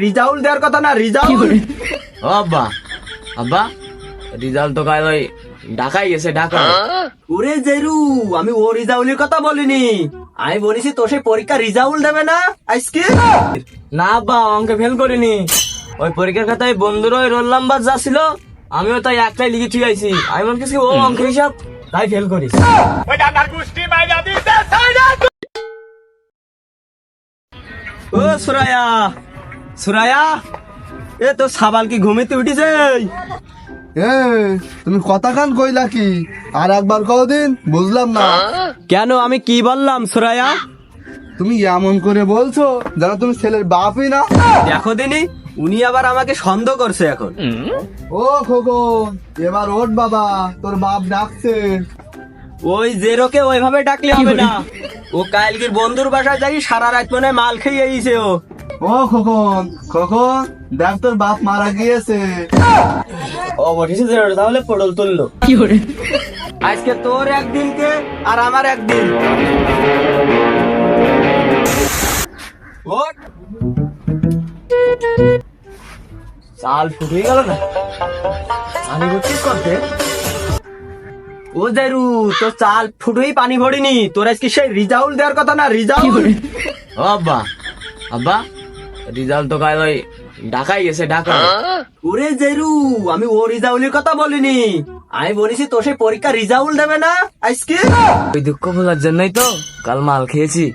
রিজাউল দেওয়ার কথা না, রিজাউল। ও আব্বা, আব্বা রিজাল্ট তো কাল ওই ঢাকায় গেছে, ঢাকা। ওরে জেরু, আমি ও রিজাউলের কথা বলিনি, আমি বলেছি তো সেই পরীক্ষা রিজাউল দেবে না আজকে। না আব্বা, অঙ্কে ফেল করিনি। ওই পরীক্ষার খাতায় বন্ধুর ওই রোল নাম্বার যা ছিল, আমিও তাই একটাই লিখে ঠিক আইছি। আমি মনে করছি ও অঙ্ক হিসাব, তাই ফেল করিস। ও সুরায়া, সুরায়া, এ তো সাবাল কি ঘুমিতে উঠিছে? এ তুমি কথা কান কইলা কি? আর একবার কদিন বুঝলাম না। কেন, আমি কি বললাম সুরায়া? তুমি এমন করে বলছো যেন তুমি ছেলের বাপই না। দেখো দিনি, উনি আবার আমাকে সন্দেহ করছে এখন। ও খোকন, এবার ওঠ বাবা, তোর বাপ ডাকছে। ওই জেরোকে ওইভাবে ডাকলে হবে না। ও কালকের বন্ধুর বাসায় যাই, সারা রাত মনে হয় মাল খেয়ে আইছে ও। ও খোকন, খোকন দেখ তোর বাপ মারা গিয়েছে। ও বসেছে জেরো, তাহলে পটল তুললো। আজকে তোর একদিনকে আর আমার একদিন। ওঠ। চাল ফুটে গেল না, পানি ভর্তি করতে। ও জেরু, তোর চাল ফুটেই পানি ভরিনি, তোর আজকে সেই রিজাউল দেওয়ার কথা না, রিজাউল। ও আব্বা, আব্বা রিজাল্ট তো কাল ওই ঢাকায় গেছে, ঢাকা। ওরে জেরু, আমি ও রিজাউলের কথা বলিনি, আমি বলেছি তো সেই পরীক্ষা রিজাউল দেবে না আজকে। ওই দুঃখ ভোলার জন্যই তো কাল মাল খেয়েছি।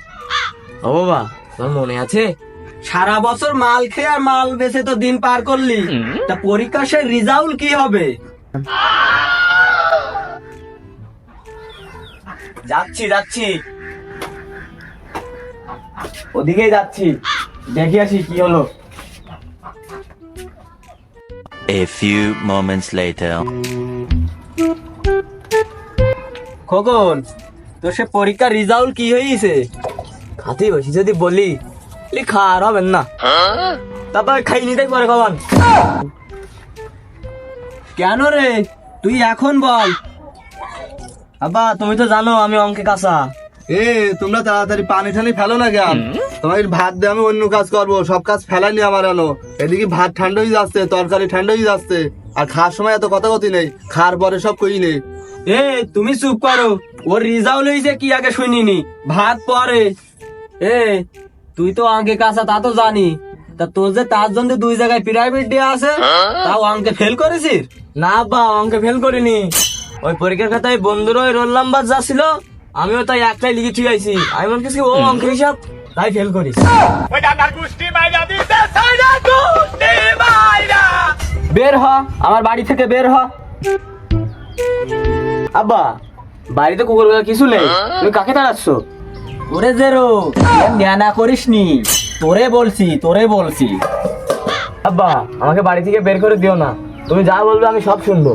ও বাবা, তোর মনে আছে? সারা বছর মাল খেয়ে আর মাল বেচে তো দিন পার করলি, তা পরীক্ষা সে রিজাউল কি হবে? যাচ্ছি যাচ্ছি, ওদিকেই যাচ্ছি, দেখি আসি কি হলো। A few moments later. Khokon, তোর সে পরীক্ষা রিজাউল কি হয়েছে? খাতে বসি যদি বলি লেখা আর হবেন না, তারপর খাই নিতে পরে কমান। কেন রে, তুই এখন বল। আব্বা, তুমি তো জানো আমি অঙ্কে কাঁচা। এ তোমরা তাড়াতাড়ি পানি ঠানি ফেলো না কেন? তোমার ভাত দিয়ে আমি অন্য কাজ করবো, সব কাজ ফেলাইনি আমার এলো। এদিকে ভাত ঠান্ডা হয়ে যাচ্ছে, তরকারি ঠান্ডা হয়ে যাচ্ছে, আর খাওয়ার সময় এত কথা কথি নেই, খাওয়ার পরে সব কই নেই। এ তুমি চুপ করো, ওর রিজাউল হয়েছে কি আগে শুনিনি, ভাত পরে। এ তুই তো অঙ্কে কাঁচা তা তো জানি, তা তোর যে তার জন্য দুই জায়গায় প্রাইভেট দেওয়া আছে, তাও অঙ্কে ফেল করেছিস? না আব্বা, অঙ্কে ফেল করিনি। ওই পরীক্ষার খাতায় বন্ধুর ওই রোল নাম্বার যা ছিল, আমিও তাই একটাই লিখে ঠিক আইছি। আমি মনে করছি ও অঙ্ক হিসাব, তাই ফেল করিস। বের হ, আমার বাড়ি থেকে বের হ। আব্বা, বাড়িতে কুকুর কিছু নেই, তুমি কাকে দাঁড়াচ্ছ? ওরে জেরো, জ্ঞানা করিস নি, তোরে বলছি, তোরে বলছি। আব্বা, আমাকে বাড়ি থেকে বের করে দিও না, তুমি যা বলবে আমি সব শুনবো।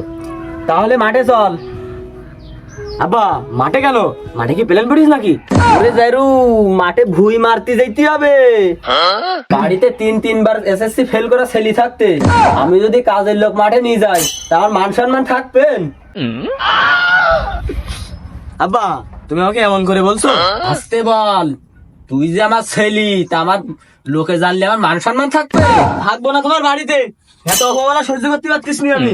তাহলে মাঠে চল। আব্বা, মাঠে কেন? মাঠে কি প্লেন পড়িস নাকি? ওরে জেরু, মাঠে ভুই মারতে যাইতে হবে। বাড়িতে তিনবার এসএসসি ফেল করা ছেলে থাকতে আমি যদি কাজের লোক মাঠে নিয়ে যাই, তা আমার মান সম্মান থাকবেন? আব্বা, তুমি আমাকে এমন করে বলছো? আসতে বল, তুই যে আমার ছেলি, তা আমার লোকে জানলে আমার মান সম্মান থাকবে? থাকবো না তোমার বাড়িতে, এত অপমান সহ্য করতে পারতিস নি আমি।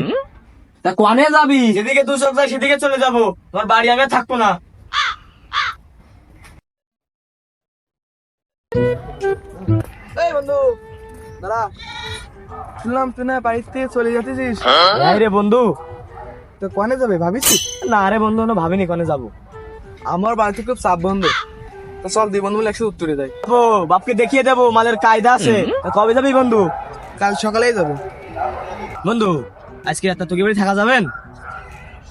তা কোনে যাবি? যেদিকে দু চোখ যায় সেদিকে চলে যাবো, তোমার বাড়ি আমি আর থাকবো না। এই বন্ধু দাঁড়া, শুনলাম তুই না বাড়ি থেকে চলে যাচ্ছিস। এই রে বন্ধু। তো কনে যাবে ভাবিস? না রে বন্ধু, না ভাবিনি কোনে যাবো। আমার বাড়িতে খুব চাপ বন্ধু, তো চল দুই বন্ধু মিলে একসাথে উত্তরে যাই। ও বাপকে দেখিয়ে দেবো মালের কায়দা আছে। তা কবে যাবি বন্ধু? কাল সকালেই যাবো। বন্ধু, আজকে রাতটা তোকে বাড়ি থাকা যাবেন?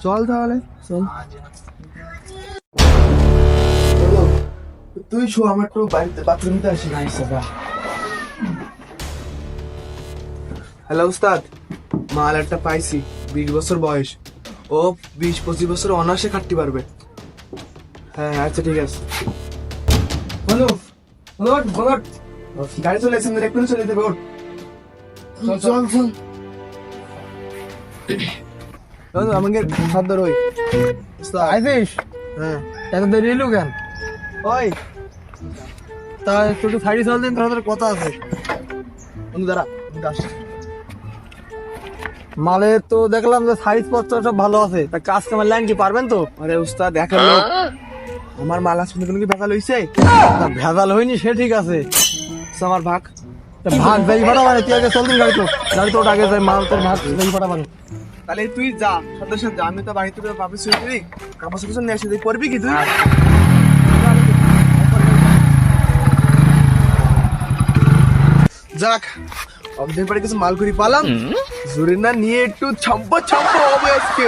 চল তাহলে, চল। তুই শো, আমার একটু বাড়িতে বাথরুমে আসি। হ্যালো উস্তাদ, মাল একটা পাইছি, 20 বছর বয়স, ও 20-25 বছর অনায়াসে খাটতে পারবে। হ্যাঁ আচ্ছা ঠিক আছে। বলো ওঠ ওঠ, গাড়ি চলে এসে একটু চলে দেবে, ওঠ। চল চল চল, আমাকে হাত ধর। ওই আইছিস? হ্যাঁ। এত দেরি এলো কেন? ওই তা একটু সাইডে চল দিন, তোর কথা আছে। বন্ধু দাঁড়া, বন্ধু আসছে। মালে তো দেখলাম যে সাইজ পত্র সব ভালো আছে, তা কাজ কামার লাইন কি পারবেন তো? আরে উস্তাদ দেখেন লোক, আমার মাল আসলে কোনো কি ভেজাল হইছে? তা ভেজাল হয়নি সে ঠিক আছে, উস্তাদ, আমার ভাগ। তা ভাগ যাই ফাটা মানে তুই আগে চল দিন গাড়ি তো আগে যাই, মাল তোর ভাগ যাই ফাটা মানে। তাহলে তুই যা, সাথে সাথে যা, আমি তো বাড়িতে বাপে শুয়ে করি, কাপড় চোপড় নিয়ে আসি, তুই করবি কি তুই? যাক, অবদিন পরে কিছু মাল করি পালাম, জোরে না নিয়ে একটু ছাপ্পা ছাপ্পা হবে আজকে।